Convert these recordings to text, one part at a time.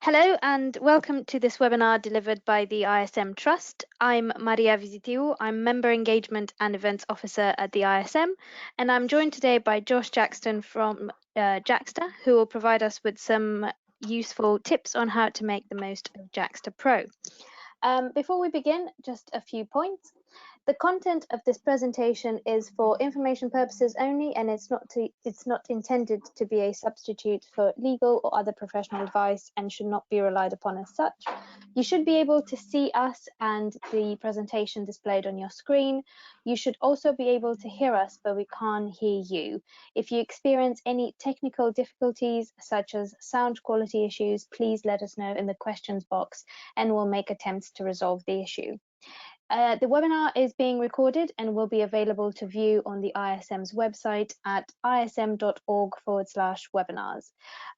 Hello and welcome to this webinar delivered by the ISM Trust. I'm Maria Visitiu. I'm Member Engagement and Events Officer at the ISM, and I'm joined today by Josh Jackson from Jaxsta, who will provide us with some useful tips on how to make the most of Jaxsta Pro. Before we begin, just a few points. The content of this presentation is for information purposes only, and it's not intended to be a substitute for legal or other professional advice and should not be relied upon as such. You should be able to see us and the presentation displayed on your screen. You should also be able to hear us, but we can't hear you. If you experience any technical difficulties, such as sound quality issues, please let us know in the questions box and we'll make attempts to resolve the issue. The webinar is being recorded and will be available to view on the ISM's website at ism.org/webinars.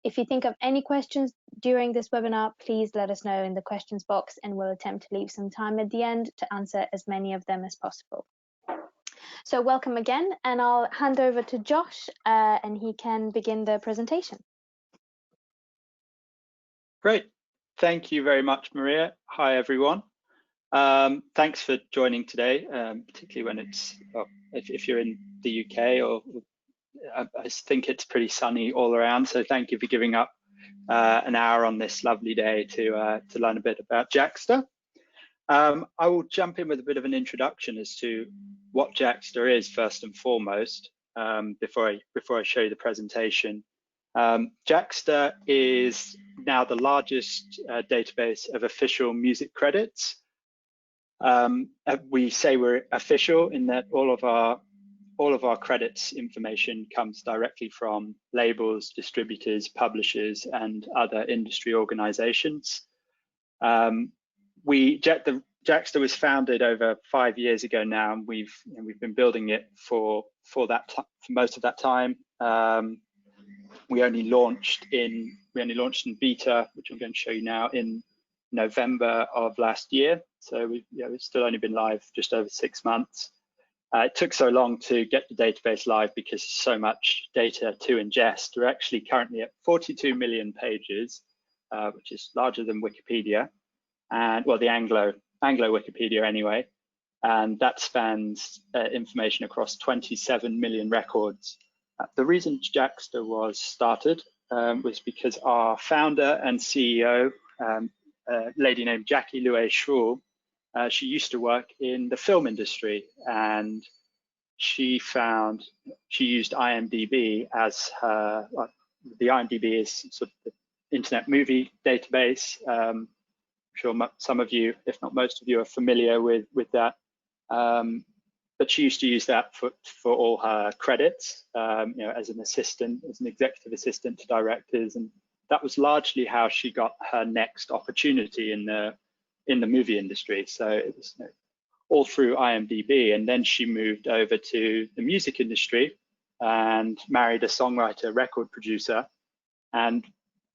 If you think of any questions during this webinar, please let us know in the questions box and we'll attempt to leave some time at the end to answer as many of them as possible. So welcome again, and I'll hand over to Josh and he can begin the presentation. Great. Thank you very much, Maria. Hi, everyone. Thanks for joining today, particularly when it's, well, if you're in the UK, or I think it's pretty sunny all around. So thank you for giving up an hour on this lovely day to learn a bit about Jaxsta. I will jump in with a bit of an introduction as to what Jaxsta is first and foremost before I show you the presentation. Jaxsta is now the largest database of official music credits. We say we're official in that all of our credits information comes directly from labels, distributors, publishers, and other industry organizations. Jaxsta was founded over 5 years ago now, and we've been building it for most of that time. We only launched in beta, which I'm going to show you now, in November of last year. So we've still only been live just over 6 months. It took so long to get the database live because so much data to ingest. We're actually currently at 42 million pages, which is larger than Wikipedia, and well, the Anglo Wikipedia anyway. And that spans information across 27 million records. The reason Jaxsta was started was because our founder and CEO, a lady named Jackie Louet-Schrull, she used to work in the film industry, and she used IMDb as her. The IMDb is sort of the internet movie database. I'm sure some of you, if not most of you, are familiar with that. But she used to use that for all her credits, as an assistant, as an executive assistant to directors, and that was largely how she got her next opportunity in the movie industry. So it was all through IMDb, and then she moved over to the music industry and married a songwriter, record producer, and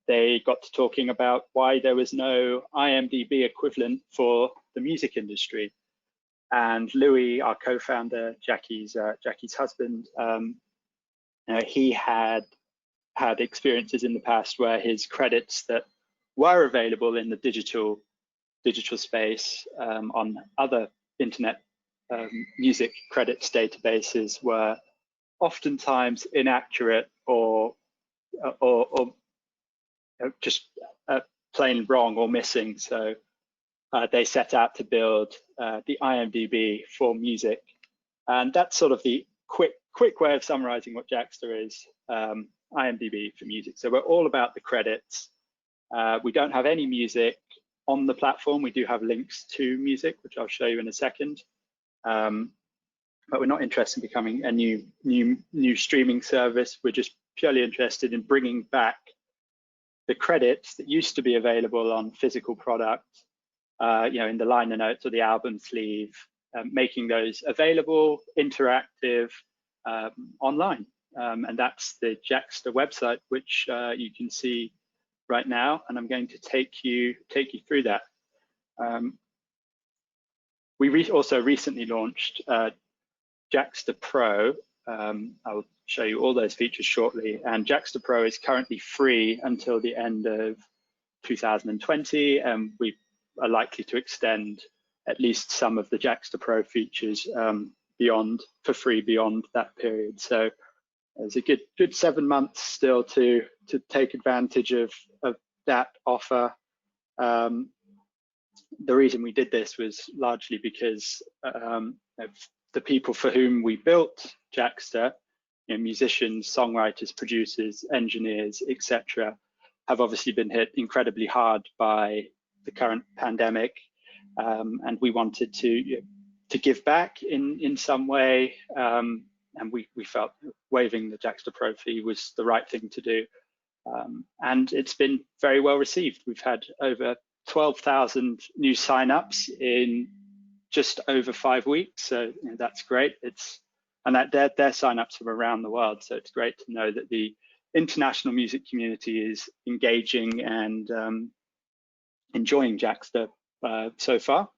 they got to talking about why there was no IMDb equivalent for the music industry. And Louis, our co-founder, Jackie's husband, he had experiences in the past where his credits that were available in the digital space on other internet music credits databases were oftentimes inaccurate or just plain wrong or missing. So they set out to build the IMDb for music, and that's sort of the quick way of summarizing what Jaxsta is. IMDb for music. So we're all about the credits. We don't have any music on the platform. We do have links to music, which I'll show you in a second. But we're not interested in becoming a new streaming service. We're just purely interested in bringing back the credits that used to be available on physical products, in the liner notes or the album sleeve, making those available, interactive, online. And that's the Jaxsta website, which you can see right now, and I'm going to take you through that. We also recently launched Jaxsta Pro. I'll show you all those features shortly, and Jaxsta Pro is currently free until the end of 2020, and we are likely to extend at least some of the Jackster Pro features for free beyond that period. So there's a good 7 months still to take advantage of that offer. The reason we did this was largely because of the people for whom we built Jaxsta, musicians, songwriters, producers, engineers, etc., have obviously been hit incredibly hard by the current pandemic, and we wanted to give back in some way, and we felt waiving the Jackster Pro fee was the right thing to do, and it's been very well received. We've had over 12,000 new signups in just over 5 weeks, so that's great. And that their signups from around the world, so it's great to know that the international music community is engaging and enjoying Jaxsta so far.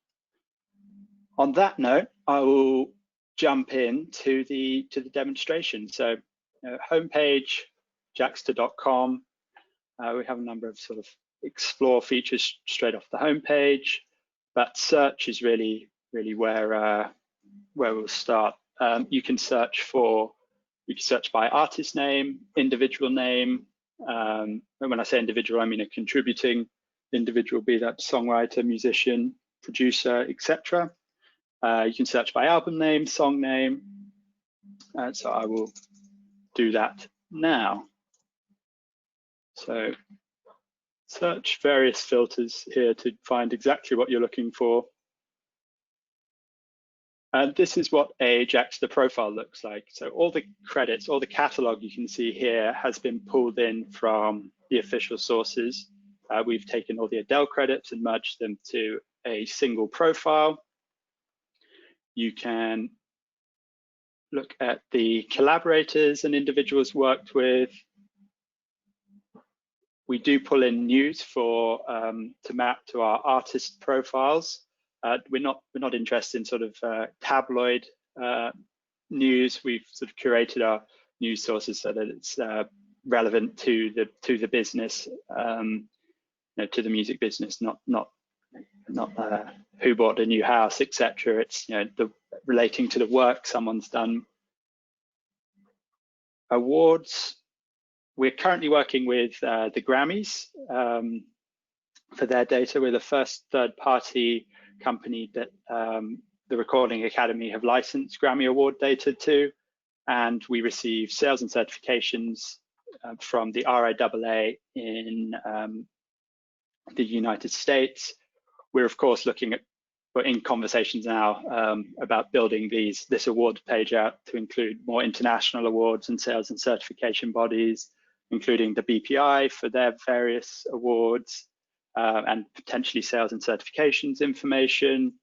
On that note, I will jump in to the demonstration. So homepage, jaxsta.com. We have a number of sort of explore features straight off the homepage, but search is really where we'll start. You can search by artist name, individual name. And when I say individual, I mean a contributing individual, be that songwriter, musician, producer, etc. You can search by album name, song name. So I will do that now. So search various filters here to find exactly what you're looking for. And this is what a Jackster profile looks like. So all the credits, all the catalog you can see here has been pulled in from the official sources. We've taken all the Adele credits and merged them to a single profile. You can look at the collaborators and individuals worked with. We do pull in news for to map to our artist profiles. We're not interested in sort of tabloid news. We've sort of curated our news sources so that it's relevant to the business, to the music business, not who bought a new house, etc. It's relating to the work someone's done. Awards. We're currently working with the Grammys for their data. We're the first third-party company that the Recording Academy have licensed Grammy Award data to, and we receive sales and certifications from the RIAA in the United States. We're of course we're in conversations now about building this award page out to include more international awards and sales and certification bodies, including the BPI for their various awards, and potentially sales and certifications information,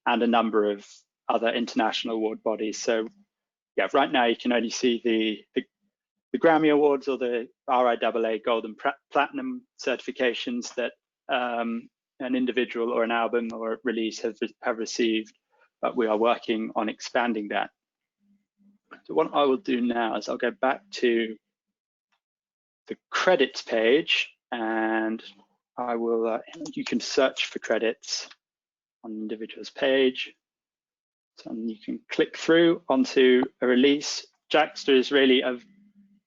and a number of other international award bodies. So yeah, right now you can only see the Grammy Awards or the RIAA Gold and Platinum certifications that an individual or an album or a release have received, but we are working on expanding that. So what I will do now is I'll go back to the credits page, and I will, you can search for credits on the individual's page. So you can click through onto a release. Jackster is really a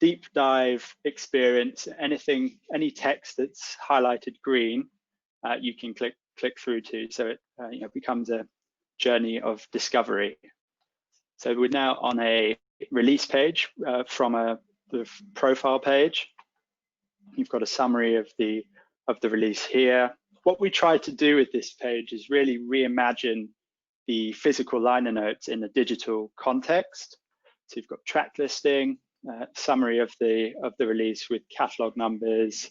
deep dive experience. Any text that's highlighted green, you can click through to. So it becomes a journey of discovery. So we're now on a release page from the profile page. You've got a summary of the release here. What we try to do with this page is really reimagine the physical liner notes in a digital context. So you've got track listing, summary of the release with catalog numbers.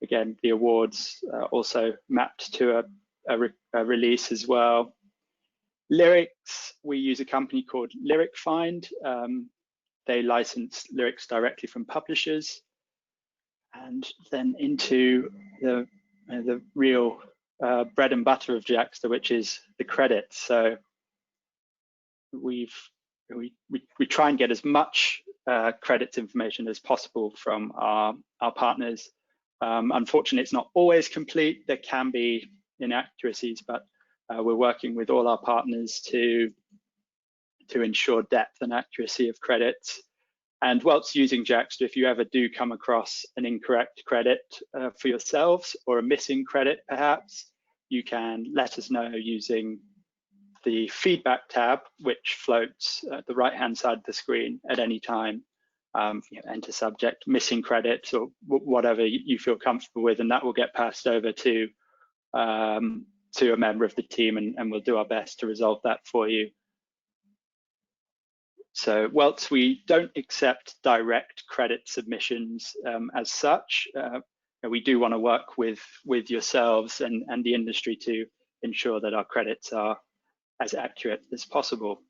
Again, the awards also mapped to a release as well. Lyrics, we use a company called Lyric Find. They license lyrics directly from publishers. And then into the real bread and butter of Jaxsta, which is the credits. So we try and get as much credits information as possible from our partners. Unfortunately, it's not always complete. There can be inaccuracies, but we're working with all our partners to ensure depth and accuracy of credits. And whilst using Jaxsta, if you ever do come across an incorrect credit for yourselves or a missing credit perhaps, you can let us know using the feedback tab, which floats at the right-hand side of the screen at any time. Enter subject, missing credits, or whatever you feel comfortable with, and that will get passed over to a member of the team, and we'll do our best to resolve that for you. So whilst we don't accept direct credit submissions as such, we do want to work with yourselves and the industry to ensure that our credits are as accurate as possible.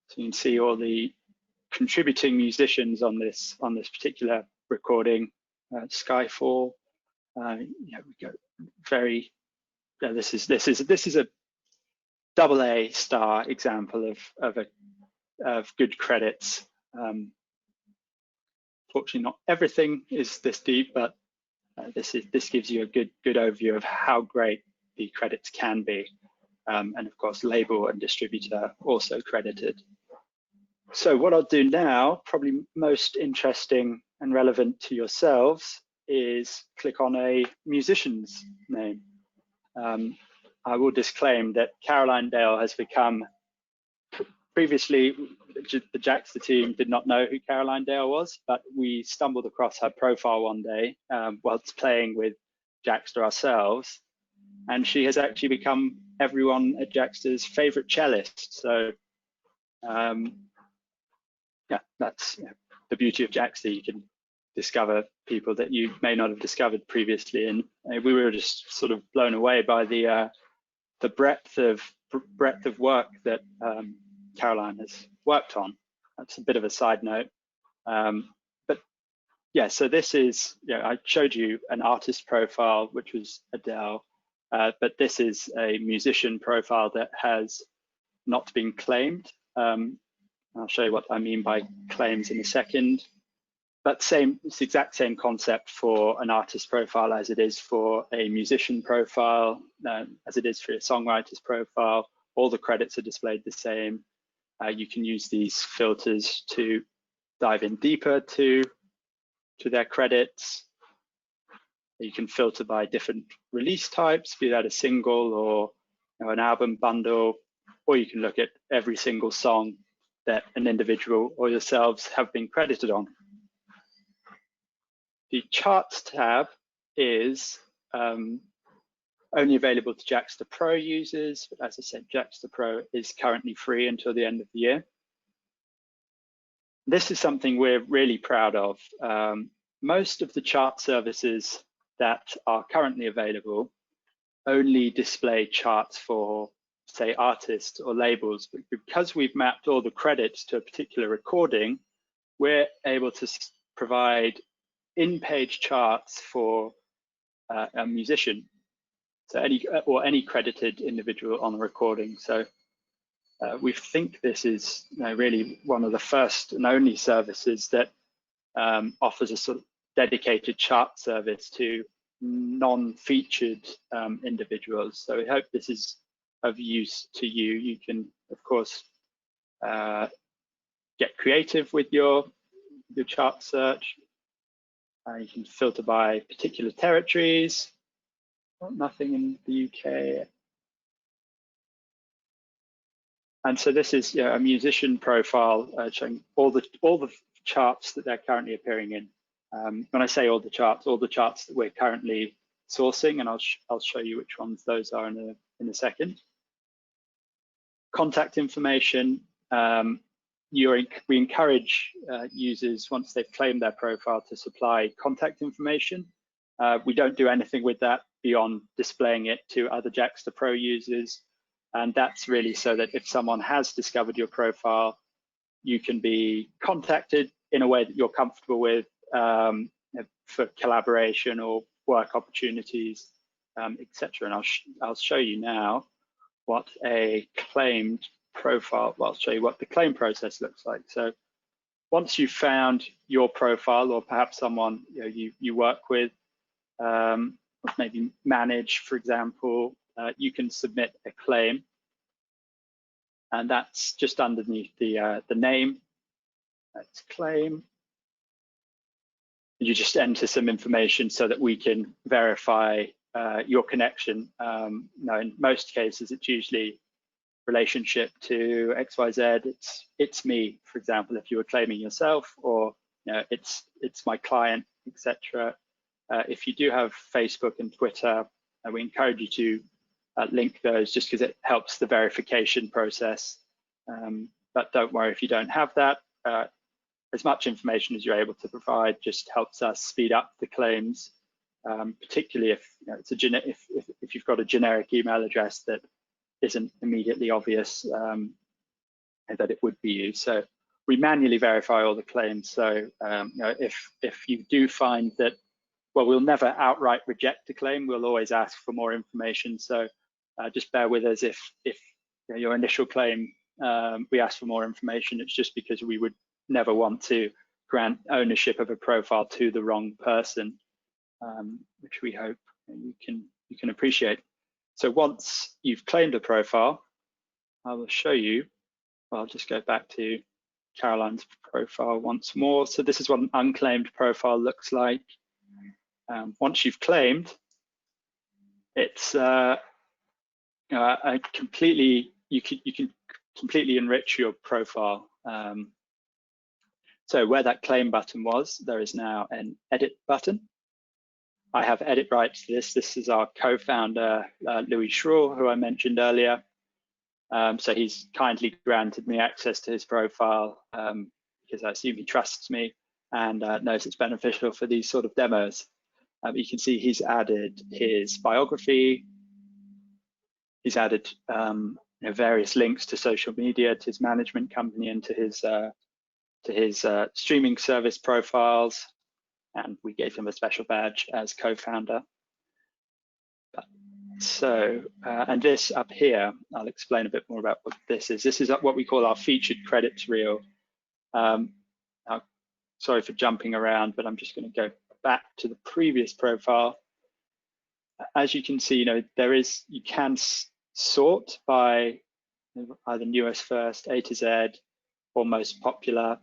So you can see all the contributing musicians on this particular recording. Skyfall, we go very. This is a AA star example of good credits. Fortunately, not everything is this deep, but this gives you a good overview of how great the credits can be, and of course, label and distributor also credited. So what I'll do now, probably most interesting and relevant to yourselves, is click on a musician's name. I will disclaim that Caroline Dale has become, previously the Jackster team did not know who Caroline Dale was, but we stumbled across her profile one day whilst playing with Jackster ourselves, and she has actually become everyone at Jackster's favorite cellist. So yeah, that's the beauty of Jaxsta. You can discover people that you may not have discovered previously, and we were just sort of blown away by the breadth of work that Caroline has worked on. That's a bit of a side note, but yeah. So this is, I showed you an artist profile, which was Adele, but this is a musician profile that has not been claimed. I'll show you what I mean by claims in a second. But it's the exact same concept for an artist profile as it is for a musician profile, as it is for a songwriter's profile. All the credits are displayed the same. You can use these filters to dive in deeper to their credits. You can filter by different release types, be that a single or an album bundle, or you can look at every single song that an individual or yourselves have been credited on. The charts tab is only available to Jackster Pro users, but as I said, Jackster Pro is currently free until the end of the year. This is something we're really proud of. Most of the chart services that are currently available only display charts for, say, artists or labels, but because we've mapped all the credits to a particular recording, we're able to provide in-page charts for a musician, so any credited individual on a recording. So we think this is really one of the first and only services that offers a sort of dedicated chart service to non-featured individuals. So we hope this is of use to you. You can, of course, get creative with your chart search. You can filter by particular territories. Nothing in the UK. And so this is a musician profile showing all the charts that they're currently appearing in. When I say all the charts that we're currently sourcing, and I'll show you which ones those are in a second. Contact information. We encourage users, once they've claimed their profile, to supply contact information. We don't do anything with that beyond displaying it to other Jackster Pro users. And that's really so that if someone has discovered your profile, you can be contacted in a way that you're comfortable with for collaboration or work opportunities, etc. And I'll show you now what a claimed profile, well, I'll show you what the claim process looks like. So once you've found your profile, or perhaps someone you work with, or maybe manage, for example, you can submit a claim, and that's just underneath the name. That's claim. You just enter some information so that we can verify your connection. Now, in most cases, it's usually relationship to XYZ. It's me, for example, if you were claiming yourself, or it's my client, etc. If you do have Facebook and Twitter, we encourage you to link those, just because it helps the verification process. But don't worry if you don't have that. As much information as you're able to provide just helps us speed up the claims, particularly if it's if you've got a generic email address that isn't immediately obvious that it would be used. So we manually verify all the claims. So if you do find that, well, we'll never outright reject a claim. We'll always ask for more information. So just bear with us if your initial claim we ask for more information. It's just because we would never want to grant ownership of a profile to the wrong person, which we hope you can appreciate. So once you've claimed a profile, I will show you. I'll just go back to Caroline's profile once more. So this is what an unclaimed profile looks like. Once you've claimed, it's you can completely enrich your profile. So where that claim button was, there is now an edit button. I have edit rights to this. This is our co-founder, Louis Schroer, who I mentioned earlier. So he's kindly granted me access to his profile because I assume he trusts me and knows it's beneficial for these sort of demos. You can see he's added his biography. He's added various links to social media, to his management company, and to his streaming service profiles. And we gave him a special badge as co-founder. So, and this up here, I'll explain a bit more about what this is. This is what we call our featured credits reel. Sorry for jumping around, but I'm just going to go back to the previous profile. As you can see, you can sort by either newest first, A to Z, or most popular,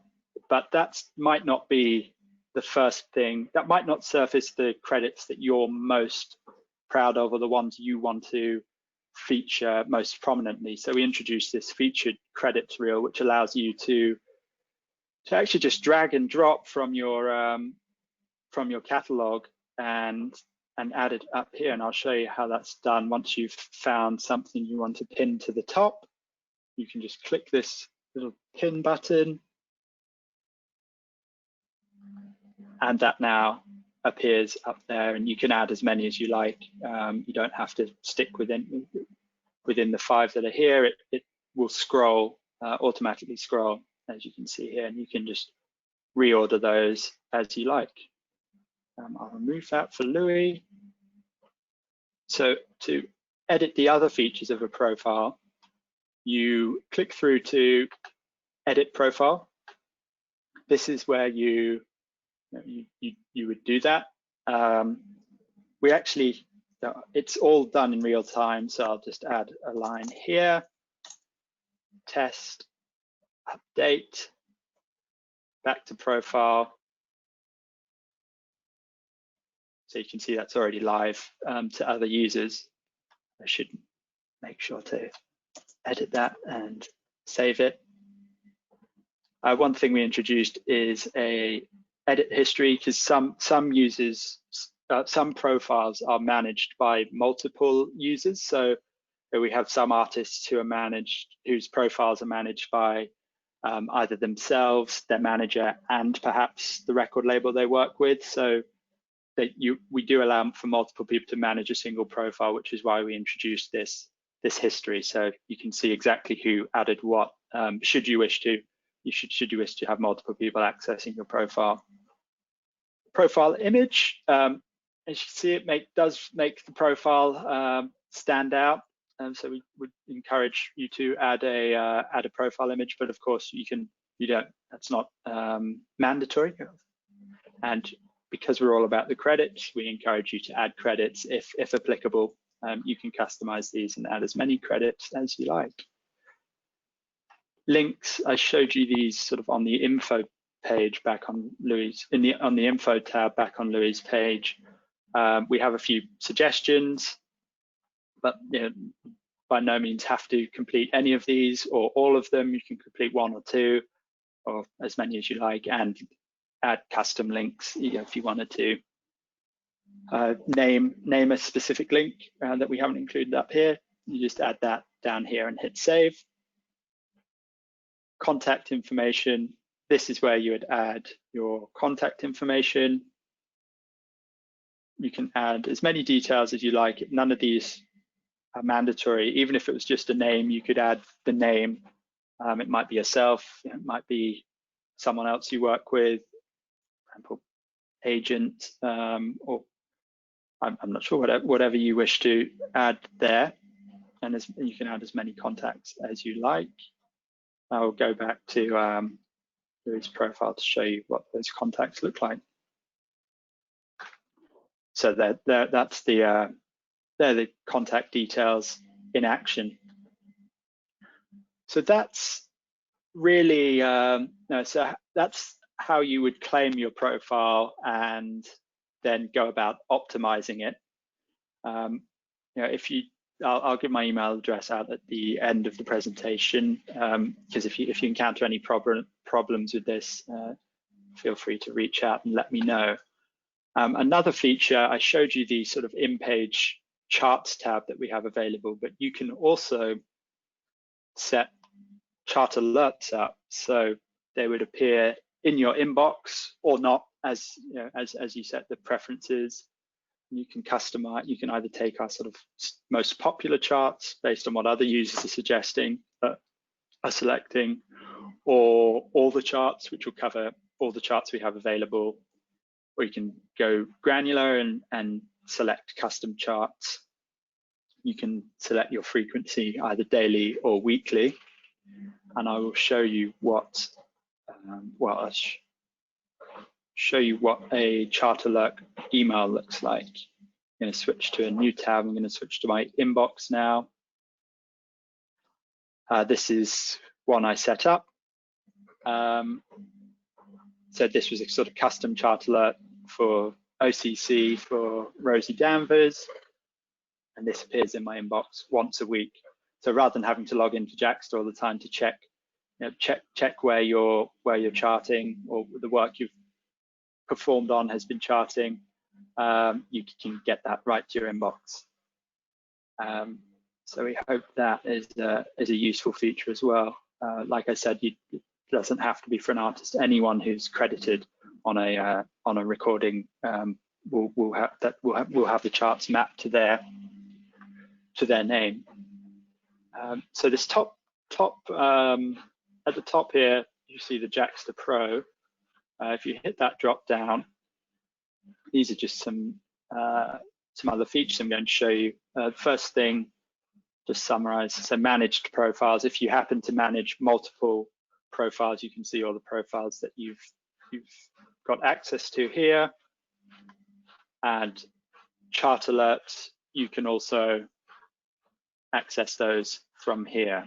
but that might not be the first thing. That might not surface the credits that you're most proud of, or the ones you want to feature most prominently. So we introduced this featured credits reel, which allows you to actually just drag and drop from your catalog and add it up here. And I'll show you how that's done. Once you've found something you want to pin to the top, you can just click this little pin button, and that now appears up there, and you can add as many as you like. You don't have to stick within the 5 that are here. It will scroll, automatically scroll, as you can see here, and you can just reorder those as you like. I'll remove that for Louis. So to edit the other features of a profile, you click through to edit profile. This is where you would do that. We actually, it's all done in real time, so I'll just add a line here. Test, update, back to profile. So you can see that's already live to other users. I should make sure to edit that and save it. One thing we introduced is a edit history, because some users, some profiles are managed by multiple users. So we have some artists who are managed, whose profiles are managed by either themselves, their manager, and perhaps the record label they work with. So we do allow for multiple people to manage a single profile, which is why we introduced this history. So you can see exactly who added what. Should you wish to have multiple people accessing your profile. Profile image, as you can see, it does make the profile stand out. So we would encourage you to add a profile image, but of course you don't. That's not mandatory. And because we're all about the credits, we encourage you to add credits if applicable. You can customize these and add as many credits as you like. Links, I showed you these sort of on the info page back on Louis, on the info tab back on Louis' page. We have a few suggestions, but by no means have to complete any of these or all of them. You can complete one or two, or as many as you like, and add custom links if you wanted to. Name a specific link that we haven't included up here. You just add that down here and hit save. Contact information. This is where you would add your contact information. You can add as many details as you like. None of these are mandatory. Even if it was just a name, you could add the name. It might be yourself, it might be someone else you work with, for example, agent, or I'm not sure, whatever you wish to add there. And you can add as many contacts as you like. I'll go back to Louis' profile to show you what those contacts look like. So that's they're the contact details in action. So that's really so that's how you would claim your profile and then go about optimizing it. If you, I'll give my email address out at the end of the presentation, because if you encounter any problems with this, feel free to reach out and let me know. Another feature, I showed you the sort of in-page charts tab that we have available, but you can also set chart alerts up, so they would appear in your inbox or not, as you set the preferences. You can customize. You can either take our sort of most popular charts based on what other users are suggesting, are selecting, or all the charts, which will cover all the charts we have available. Or you can go granular and select custom charts. You can select your frequency either daily or weekly, and I will show you what I'll show you what a chart alert email looks like. I'm going to switch to a new tab. I'm going to switch to my inbox now. This is one I set up. So this was a sort of custom chart alert for OCC for Rosie Danvers, and this appears in my inbox once a week. So rather than having to log into Jackster all the time to check where you're charting or the work you've performed on has been charting, you can get that right to your inbox. So we hope that is a useful feature as well. Like I said, it doesn't have to be for an artist. Anyone who's credited on a recording will have the charts mapped to their name. So this top at the top here, you see the Jaxsta Pro. If you hit that drop down, these are just some other features I'm going to show you. First thing, just summarize, so managed profiles. If you happen to manage multiple profiles, you can see all the profiles that you've got access to here. And chart alerts, you can also access those from here.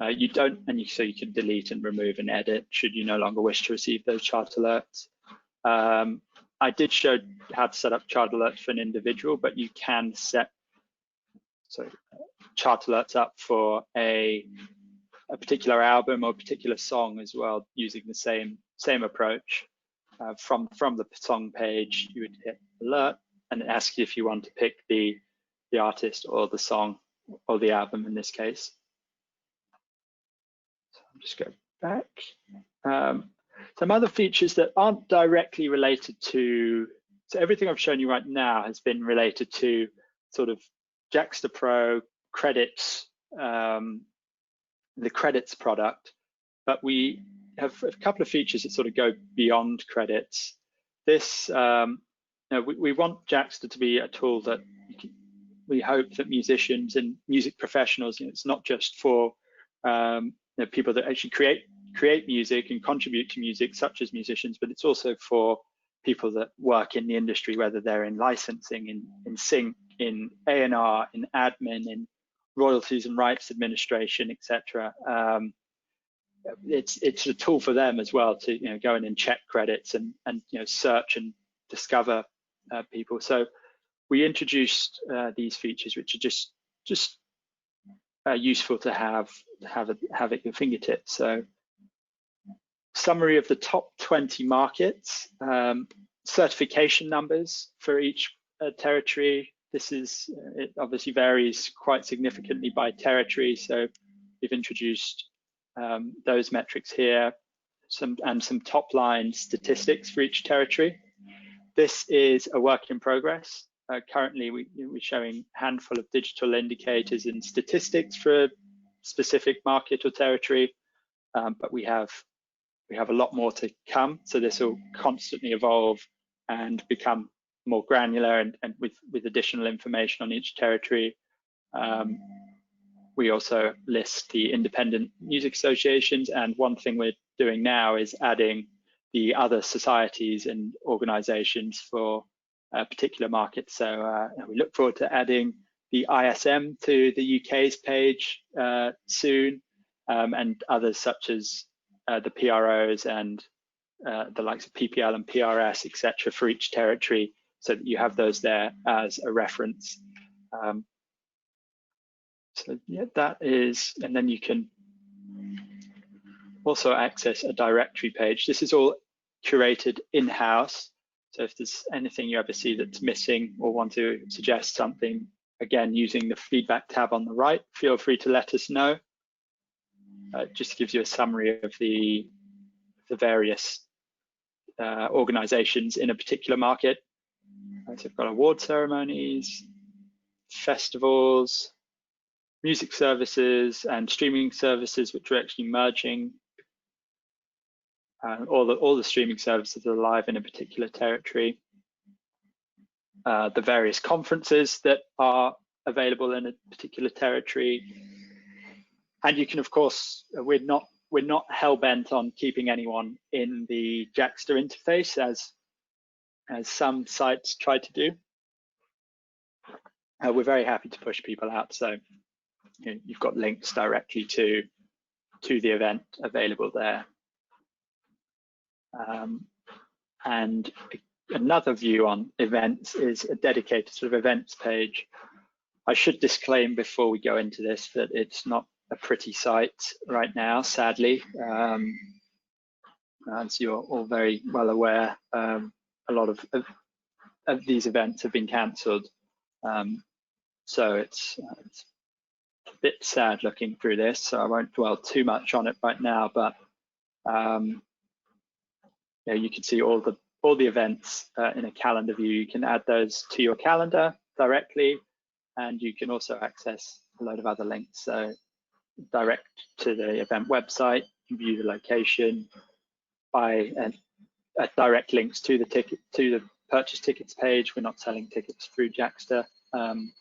So you can delete and remove and edit should you no longer wish to receive those chart alerts. I did show how to set up chart alerts for an individual, but you can set chart alerts up for a particular album or particular song as well, using the same approach. From the song page, you would hit alert and it asks you if you want to pick the artist or the song or the album in this case. So I'll just go back. Some other features that aren't directly related to, so everything I've shown you right now has been related to sort of Jackster Pro credits, the credits product, but we have a couple of features that sort of go beyond credits. This, we want Jackster to be a tool that we hope that musicians and music professionals, it's not just for people that actually create music and contribute to music, such as musicians, but it's also for people that work in the industry, whether they're in licensing, in sync, in A&R, in admin, in royalties and rights administration, etc. It's a tool for them as well to go in and check credits and search and discover people. So we introduced these features, which are just useful to have at your fingertips. So summary of the top 20 markets, certification numbers for each territory. It obviously varies quite significantly by territory, so we've introduced those metrics here, some top line statistics for each territory. This is a work in progress. Currently, we're showing a handful of digital indicators and statistics for a specific market or territory, but we have a lot more to come. So this will constantly evolve and become more granular and with additional information on each territory. We also list the independent music associations, and one thing we're doing now is adding the other societies and organizations for particular markets. So we look forward to adding the ISM to the UK's page soon, and others such as the PROs and the likes of PPL and PRS, etc., for each territory, so that you have those there as a reference. So yeah, that is, and then you can also access a directory page. This is all curated in-house. So if there's anything you ever see that's missing or want to suggest something, again, using the feedback tab on the right, feel free to let us know. It just gives you a summary of the various organizations in a particular market. So we've got award ceremonies, festivals, music services, and streaming services, which are actually merging. All the streaming services are live in a particular territory. The various conferences that are available in a particular territory. And you can, of course, we're not hell-bent on keeping anyone in the Jackster interface, as some sites try to do. We're very happy to push people out, so you've got links directly to the event available there. And another view on events is a dedicated sort of events page. I should disclaim before we go into this that it's not a pretty site right now, sadly. As you're all very well aware, a lot of these events have been cancelled. So it's a bit sad looking through this, so I won't dwell too much on it right now, but you can see all the events in a calendar view. You can add those to your calendar directly, and you can also access a load of other links. So direct to the event website, you can view the location, buy direct links to the purchase tickets page. We're not selling tickets through Jaxsta. And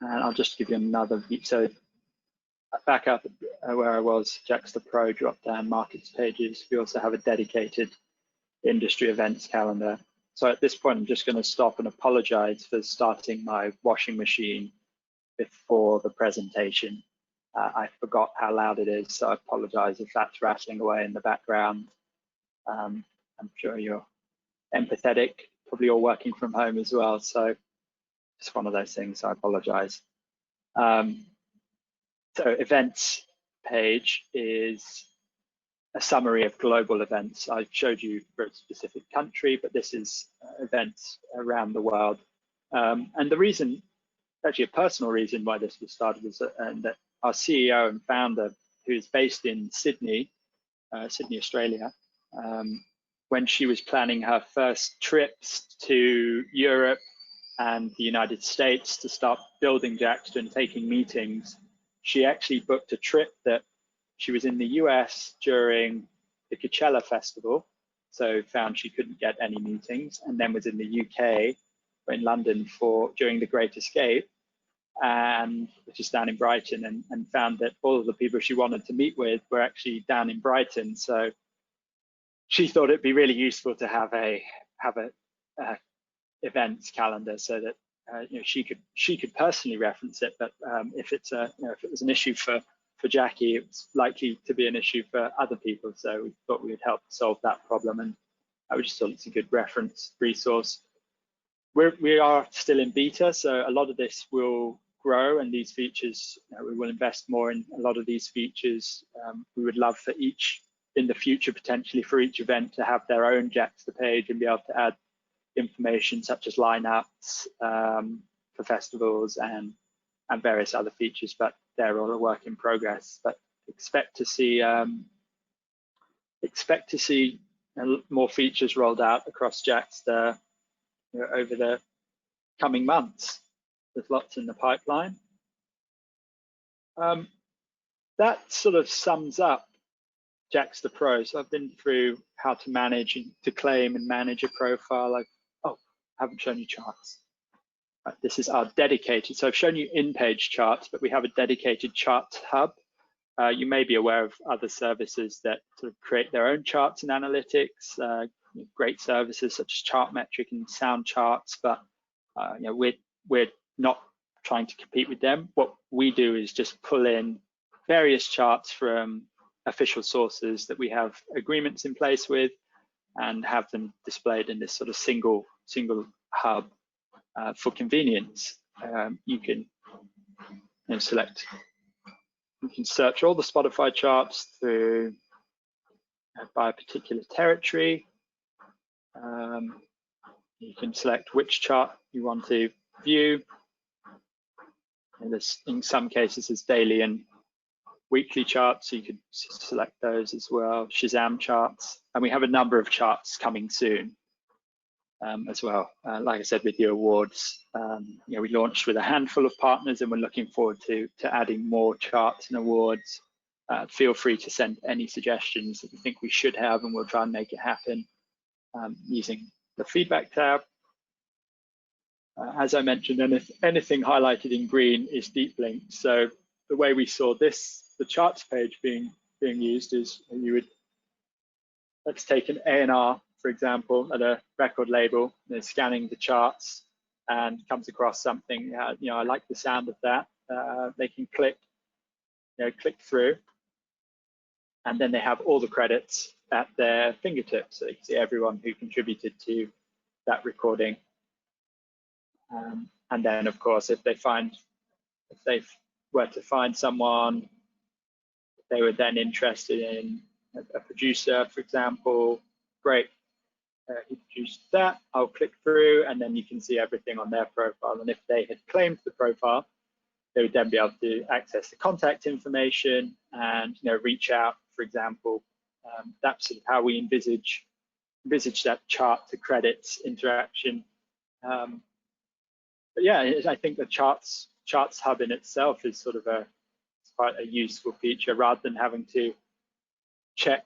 I'll just give you another view. So back up where I was, Jaxsta Pro, drop down markets pages. We also have a dedicated industry events calendar. So at this point, I'm just going to stop and apologize for starting my washing machine before the presentation. I forgot how loud it is, so I apologize if that's rattling away in the background. I'm sure you're empathetic, probably all working from home as well, so it's one of those things, so I apologize. So events page is a summary of global events. I showed you for a specific country, but this is events around the world. And the reason, actually a personal reason why this was started was that our CEO and founder, who's based in Sydney, Australia, when she was planning her first trips to Europe and the United States to start building Jaxsta and taking meetings, she actually booked a trip that she was in the US during the Coachella Festival, so found she couldn't get any meetings, and then was in the UK, in London during the Great Escape, and which is down in Brighton, and found that all of the people she wanted to meet with were actually down in Brighton. So she thought it'd be really useful to have a events calendar so that she could personally reference it, but if it was an issue for Jackie, it was likely to be an issue for other people. So we thought we would help solve that problem, and I just thought it's a good reference resource. We are still in beta, so a lot of this will grow, and these features, we will invest more in a lot of these features. We would love for each, in the future, potentially for each event to have their own Jackster page and be able to add information such as lineups for festivals and various other features, but they're all a work in progress. But expect to see more features rolled out across Jackster over the coming months. There's lots in the pipeline. That sort of sums up Jaxsta Pro. So I've been through how to manage and to claim and manage a profile. I haven't shown you charts. Right, this is our dedicated. So I've shown you in-page charts, but we have a dedicated charts hub. You may be aware of other services that sort of create their own charts and analytics. Great services such as Chartmetric and Sound Charts, but we're not trying to compete with them. What we do is just pull in various charts from official sources that we have agreements in place with, and have them displayed in this sort of single hub for convenience. You can select. You can search all the Spotify charts through by a particular territory. You can select which chart you want to view. And in some cases, there's daily and weekly charts, so you could select those as well. Shazam charts, and we have a number of charts coming soon as well. Like I said, with the awards, we launched with a handful of partners, and we're looking forward to adding more charts and awards. Feel free to send any suggestions that you think we should have, and we'll try and make it happen using the feedback tab. As I mentioned, anything highlighted in green is deep linked. So the way we saw the charts page being used is let's take an A&R, for example, at a record label. They're scanning the charts and comes across something. I like the sound of that. They can click through, and then they have all the credits at their fingertips. So you can see everyone who contributed to that recording. And then, of course, if they were to find someone they were then interested in, a producer, for example, great, he produced that, I'll click through, and then you can see everything on their profile. And if they had claimed the profile, they would then be able to access the contact information and reach out, for example. That's sort of how we envisage that chart to credits interaction. But yeah, I think the charts hub in itself is sort of quite a useful feature, rather than having to check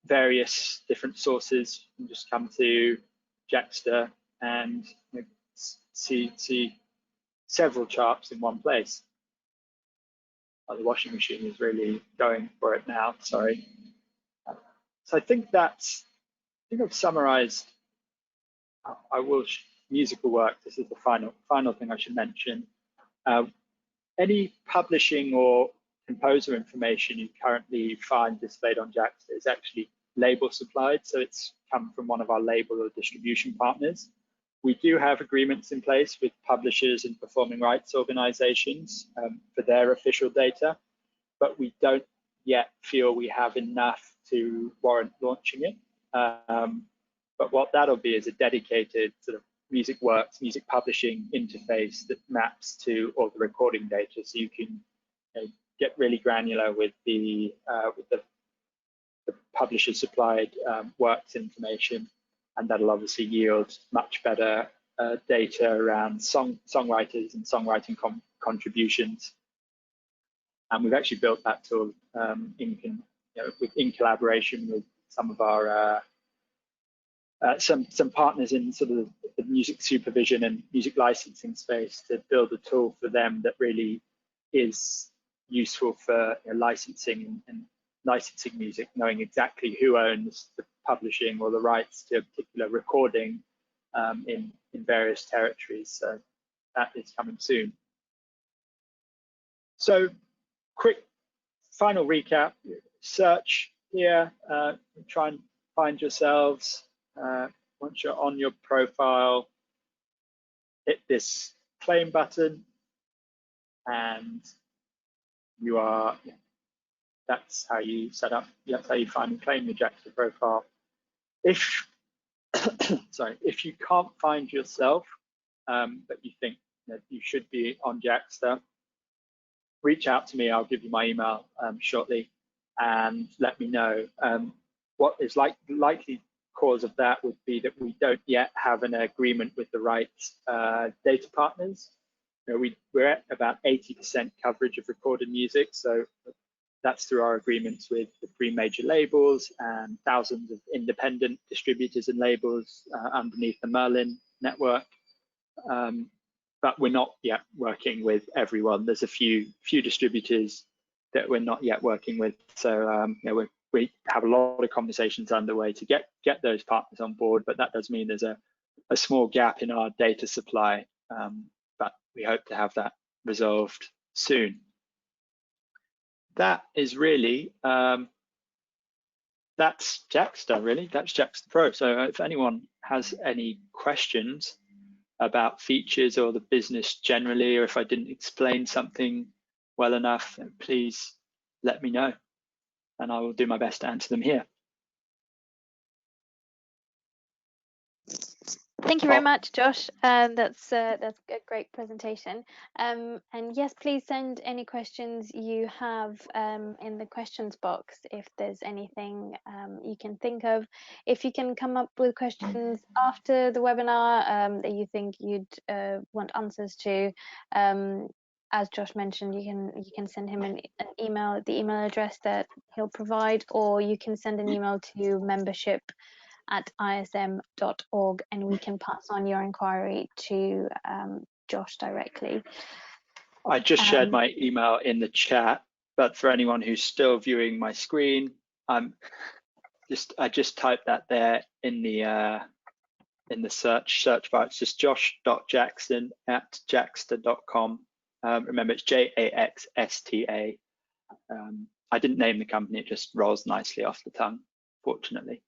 various different sources. You can just come to Jackster and see several charts in one place. Oh, the washing machine is really going for it now, sorry. So I think I've summarized musical work. This is the final thing I should mention. Any publishing or composer information you currently find displayed on Jackster is actually label supplied, so it's come from one of our label or distribution partners. We do have agreements in place with publishers and performing rights organizations for their official data, but we don't yet feel we have enough to warrant launching it. But what that'll be is a dedicated sort of music publishing interface that maps to all the recording data, so you can get really granular with the publisher supplied works information, and that'll obviously yield much better data around songwriters and songwriting contributions. And we've actually built that tool in collaboration with some of our some partners in sort of the music supervision and music licensing space, to build a tool for them that really is useful for licensing and licensing music, knowing exactly who owns the publishing or the rights to a particular recording in various territories. So that is coming soon. So quick final recap, search here, try and find yourselves. Once you're on your profile, hit this claim button and you are, that's how you set up, that's how you find and claim your Jackster profile. If, sorry, if you can't find yourself, but you think that you should be on Jackster, reach out to me. I'll give you my email shortly and let me know. What is likely cause of that would be that we don't yet have an agreement with the rights data partners. We're at about 80% coverage of recorded music, so that's through our agreements with the 3 major labels and thousands of independent distributors and labels underneath the Merlin network. But we're not yet working with everyone. There's a few distributors that we're not yet working with. So we have a lot of conversations underway to get those partners on board, but that does mean there's a small gap in our data supply, but we hope to have that resolved soon. That is really, that's Jaxsta really, that's Jaxsta Pro. So if anyone has any questions about features or the business generally, or if I didn't explain something well enough, please let me know and I will do my best to answer them here. Thank you very much, Josh. That's a great presentation. And yes, please send any questions you have in the questions box if there's anything you can think of. If you can come up with questions after the webinar that you think you'd want answers to, as Josh mentioned, you can send him an email at the email address that he'll provide, or you can send an email to membership@ism.org and we can pass on your inquiry to Josh directly. I just shared my email in the chat, but for anyone who's still viewing my screen, I just typed that there in the search bar. It's just josh.jackson@jaxsta.com. Remember, it's Jaxsta. I didn't name the company, it just rolls nicely off the tongue, fortunately.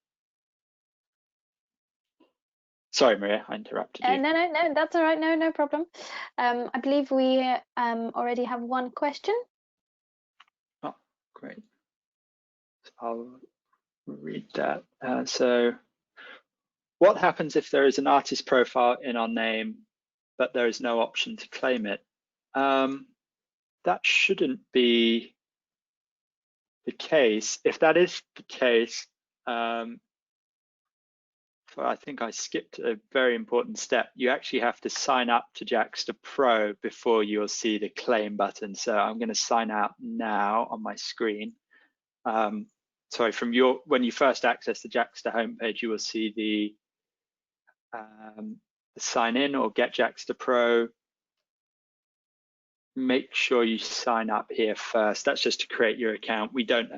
Sorry, Maria, I interrupted you. No, that's all right. No problem. I believe we already have one question. Oh, great. I'll read that. So, what happens if there is an artist profile in our name, but there is no option to claim it? That shouldn't be the case. If that is the case, I think I skipped a very important step. You actually have to sign up to Jackster Pro before you'll see the claim button. So I'm going to sign out now on my screen. Sorry, when you first access the Jackster homepage, you will see the sign in or get Jackster Pro. Make sure you sign up here first. That's just to create your account. We don't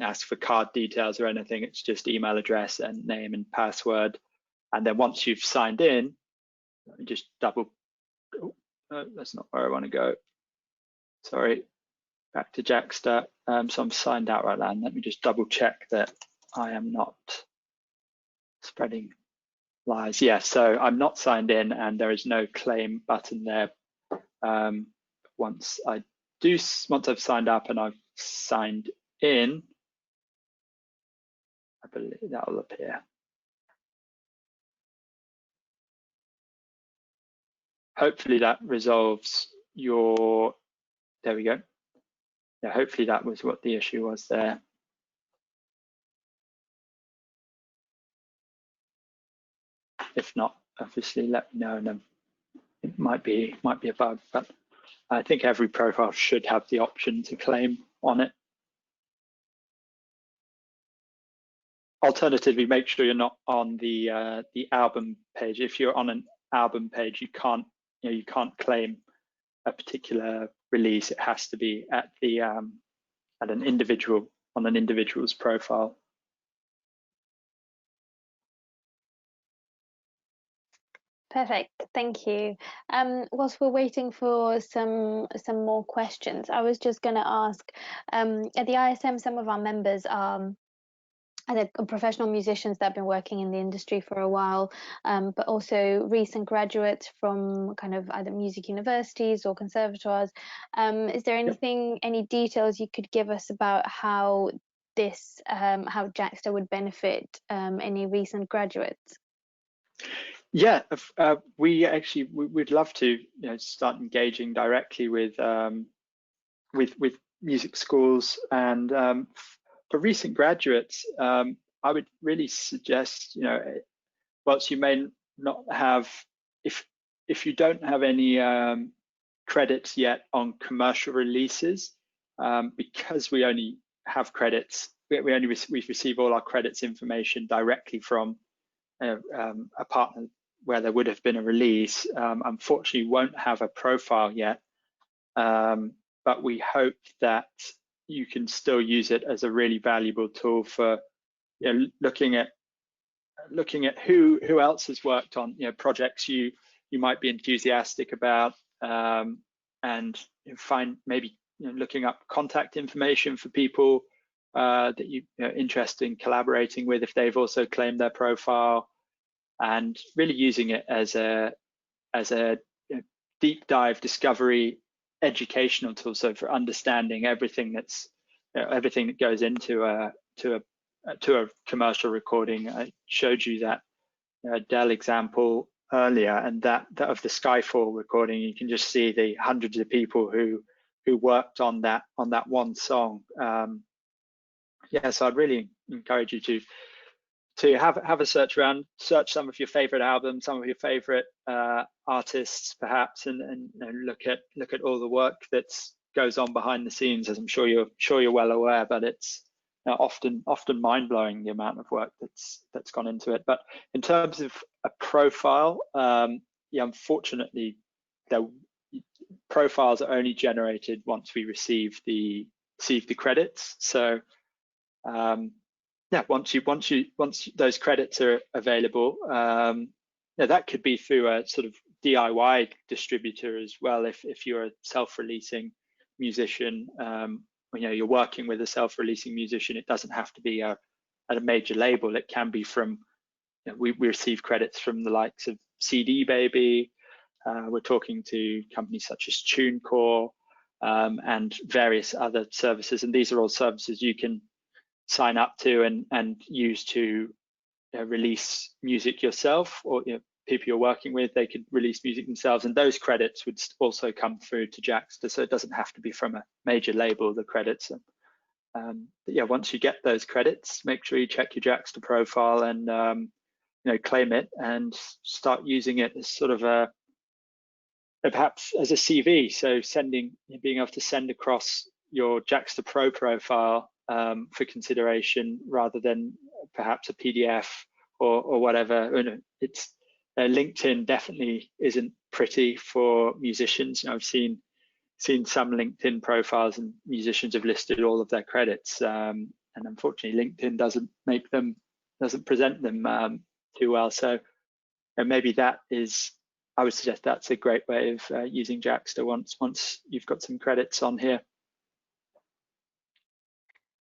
ask for card details or anything. It's just email address and name and password. And then once you've signed in, let me just double. Oh, no, that's not where I want to go. Sorry, back to Jaxsta. So I'm signed out right now. And let me just double check that I am not spreading lies. Yeah, so I'm not signed in, and there is no claim button there. Once I've signed up and I've signed in, I believe that will appear. Hopefully that resolves your, there we go. Yeah, hopefully that was what the issue was there. If not, obviously let me know, and then it might be a bug, but I think every profile should have the option to claim on it. Alternatively, make sure you're not on the album page. If you're on an album page, you can't claim a particular release. It has to be at the at an individual an individual's profile. Perfect, thank you. Whilst we're waiting for some more questions, I was just going to ask, at the ISM, some of our members are professional musicians that have been working in the industry for a while, but also recent graduates from kind of either music universities or conservatoires. Is there anything, any details you could give us about how this, how Jaxsta would benefit any recent graduates? Yeah, we'd love to start engaging directly with music schools, and for recent graduates, I would really suggest, whilst you may not have, if you don't have any credits yet on commercial releases, because we only have credits, we receive all our credits information directly from a partner where there would have been a release. Unfortunately, won't have a profile yet, but we hope that you can still use it as a really valuable tool for looking at who else has worked on projects you might be enthusiastic about, and find maybe looking up contact information for people that you're interested in collaborating with if they've also claimed their profile, and really using it as a deep dive discovery educational tool, so for understanding everything that's everything that goes into a commercial recording. I showed you that Dell example earlier, and that of the Skyfall recording. You can just see the hundreds of people who worked on that one song. Yeah, so I'd really encourage you to have a search around, search some of your favorite albums, some of your favorite artists, perhaps, and look at all the work that goes on behind the scenes, as I'm sure you're well aware. But it's often mind-blowing the amount of work that's gone into it. But in terms of a profile, yeah, unfortunately, the profiles are only generated once we receive the credits. So yeah, once those credits are available, that could be through a sort of DIY distributor as well. If you're a self-releasing musician, you're working with a self-releasing musician, it doesn't have to be at a major label. It can be from, we receive credits from the likes of CD Baby. We're talking to companies such as TuneCore, and various other services, and these are all services you can sign up to and use to release music yourself, or people you're working with, they could release music themselves, and those credits would also come through to Jaxsta. So it doesn't have to be from a major label, the credits. But yeah, once you get those credits, make sure you check your Jackster profile and claim it and start using it as sort of perhaps as a CV. So being able to send across your Jackster Pro profile for consideration, rather than perhaps a PDF or whatever. It's LinkedIn definitely isn't pretty for musicians. I've seen some LinkedIn profiles and musicians have listed all of their credits, and unfortunately LinkedIn doesn't present them too well. So maybe I would suggest that's a great way of using Jaxsta once you've got some credits on here.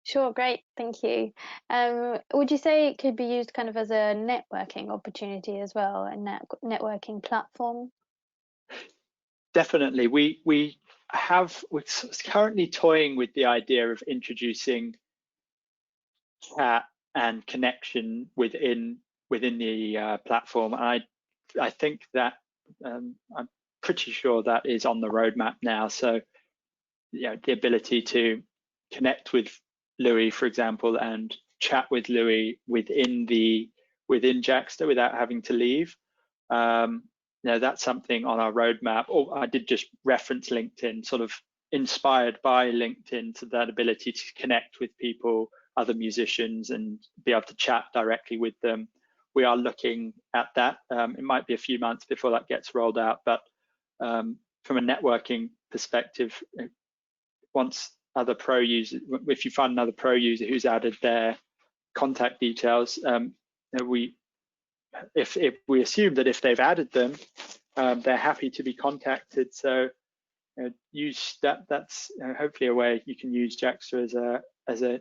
Sure, great, thank you. Would you say it could be used kind of as a networking opportunity as well, a networking platform? Definitely. We're currently toying with the idea of introducing chat and connection within the platform. And I think that I'm pretty sure that is on the roadmap now. So the ability to connect with Louis, for example, and chat with Louis within Jaxsta without having to leave. That's something on our roadmap. Or I did just reference LinkedIn, sort of inspired by LinkedIn, to that ability to connect with people, other musicians, and be able to chat directly with them. We are looking at that. It might be a few months before that gets rolled out, but from a networking perspective, once other pro users, if you find another pro user who's added their contact details, if we assume that if they've added them, they're happy to be contacted. So use that. That's hopefully a way you can use Jaxsta as a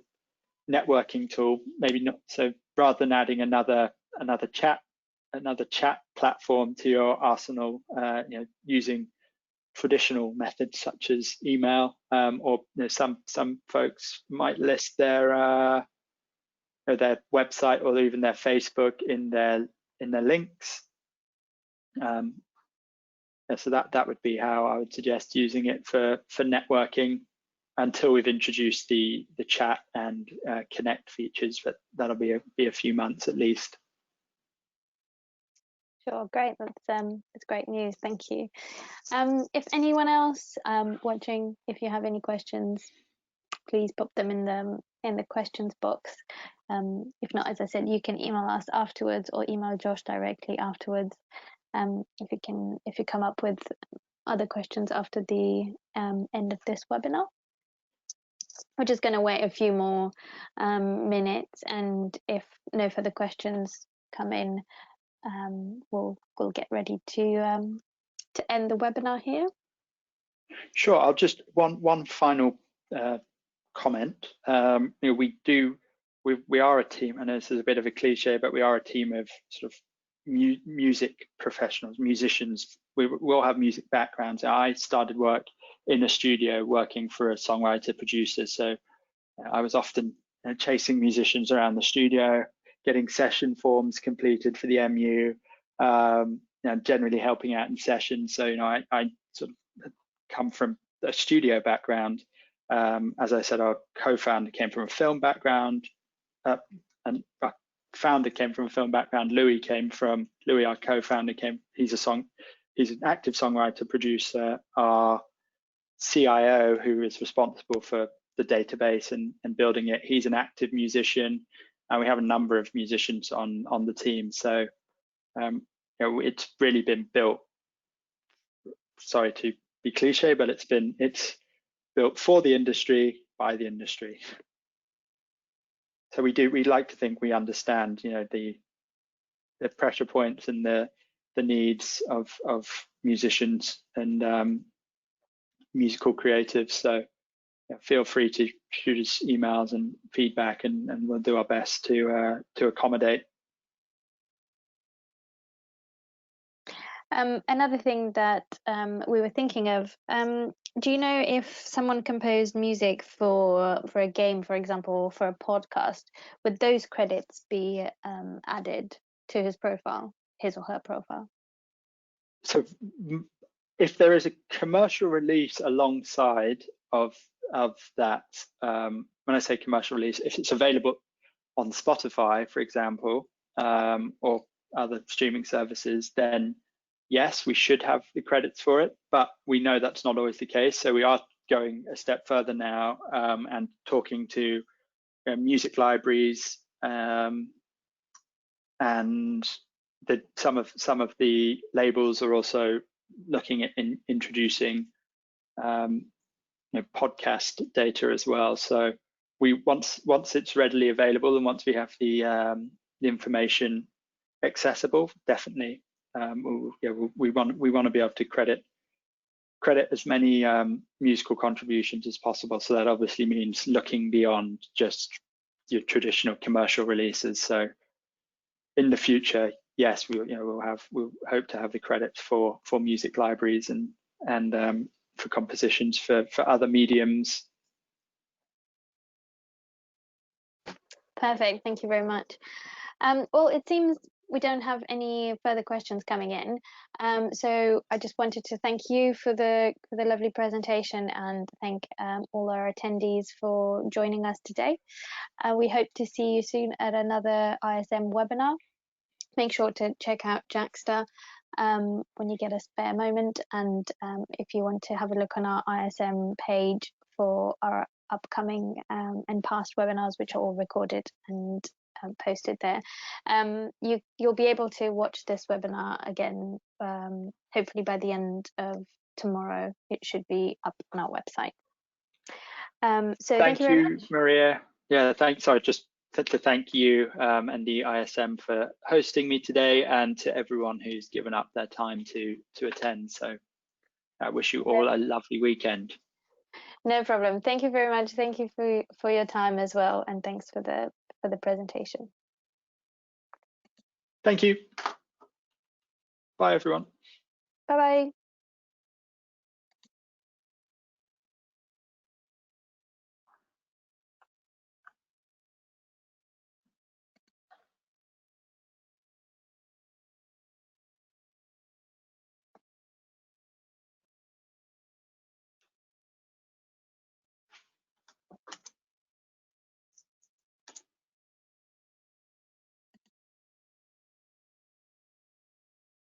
networking tool. Maybe not. So rather than adding another chat platform to your arsenal, using traditional methods such as email, or some folks might list their website or even their Facebook in their links. So that would be how I would suggest using it for networking, until we've introduced the chat and connect features, but that'll be a few months at least. Sure, great. That's great news. Thank you. If anyone else watching, if you have any questions, please pop them in the questions box. If not, as I said, you can email us afterwards or email Josh directly afterwards. If you come up with other questions after the end of this webinar. We're just going to wait a few more minutes, and if no further questions come in, we'll get ready to end the webinar here. Sure. I'll just one final comment. We are a team. I know this is a bit of a cliche, but we are a team of sort of music professionals, musicians. We all have music backgrounds. I started work in a studio working for a songwriter producer, so I was often chasing musicians around the studio, getting session forms completed for the MU, generally helping out in sessions. So I sort of come from a studio background. As I said, our co-founder came from a film background, and our founder came from a film background. Louis, our co-founder, he's an active songwriter producer. Our CIO, who is responsible for the database and building it, he's an active musician, and we have a number of musicians on the team. So it's really been built, sorry to be cliche, but it's built for the industry, by the industry. So we like to think we understand the pressure points and the needs of musicians and musical creatives. So feel free to shoot us emails and feedback, and we'll do our best to accommodate. Another thing that we were thinking of, do you know if someone composed music for a game, for example, or for a podcast, would those credits be added to his or her profile? So if there is a commercial release alongside of that, when I say commercial release, if it's available on Spotify, for example, or other streaming services, then yes, we should have the credits for it, but we know that's not always the case. So we are going a step further now, and talking to music libraries, and some of the labels are also looking at introducing podcast data as well. So once it's readily available, and once we have the information accessible, definitely we want to be able to credit as many musical contributions as possible. So that obviously means looking beyond just your traditional commercial releases. So in the future, yes, we'll hope to have the credits for music libraries and for compositions for other mediums. Perfect. Thank you very much. Well, it seems we don't have any further questions coming in. So I just wanted to thank you for the lovely presentation, and thank all our attendees for joining us today. We hope to see you soon at another ISM webinar. Make sure to check out Jaxsta when you get a spare moment, and if you want to have a look on our ISM page for our upcoming and past webinars, which are all recorded and posted there. You'll be able to watch this webinar again, hopefully by the end of tomorrow. It should be up on our website. So thank you very much. Maria. Yeah, thanks. Sorry, just to thank you and the ISM for hosting me today, and to everyone who's given up their time to attend. So I wish you all a lovely weekend. No problem. Thank you very much. Thank you for your time as well, and thanks for the presentation. Thank you. Bye, everyone. Bye bye.